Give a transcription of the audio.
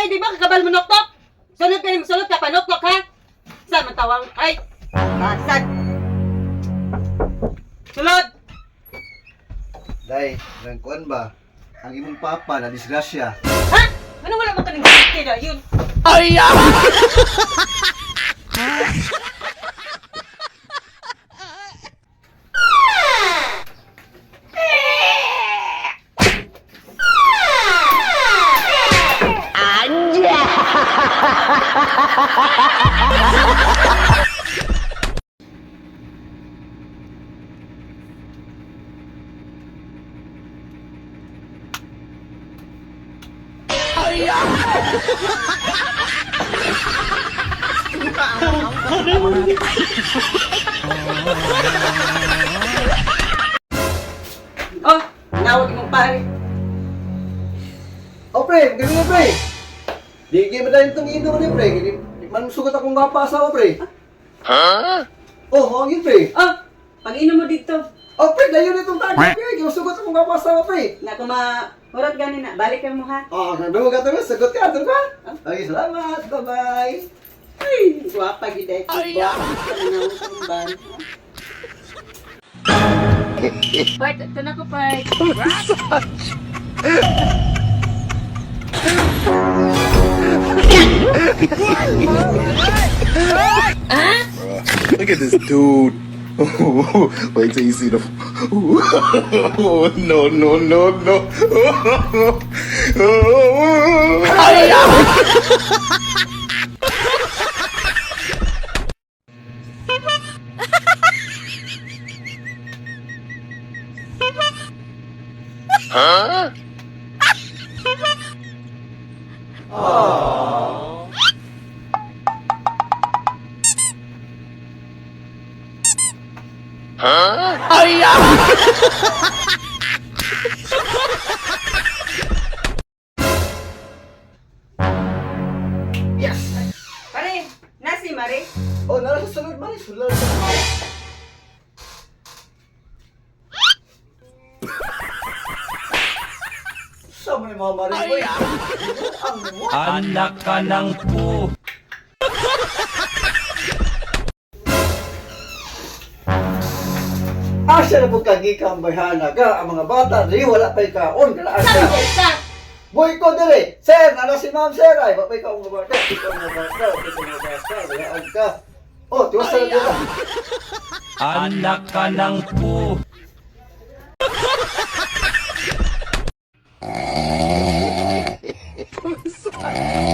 Ay, di ba kakabal mo noktok? Sunod ka pa noktok ha? Saan man tawang? Ay! Saan? Sulod! Day, rangkuan ba? Ang imong papa na disgrasya. Ha? Ano wala mo ka ng kaya yun? Ay! Oh, nawag mong pare. Oh, pre, galing na, pre. Di ba dahil itong ino ni pre? Di man sugat akong asawa, pre. Ha? Oh, hangin, pre. Oh, pag-inom mo dito. Oh, pre, dayon itong tadi, pre. Sugat akong asawa, pre. Na hurat gani na, balik ka mo ha. Oh, nandun ka ito, sagot ka, ito ka. Okay, salamat. Bye-bye. Ay, guwapa gid ay. Part, ito na ko, part. Look at this dude. Wait till you see the. No, no, no, no. Huh? Huh? Ay! Yes! Pare, nasi mare. Oh, nara sa sunod, Mari. Sunod sa sunod. Sama ni mga Mari, boy. Anak ka ng po. Asya na po kagikang bayhana ka, ang mga bata, di wala pa'y kaon, kalaan ka. Sa Boy ko dire, sir, ano si ma'am sir, ay, bapay ka ang mga bata, ikaw ang mga bata, bayaan ka. Oh, tiwas na nila. Anak ka ng po. Ay!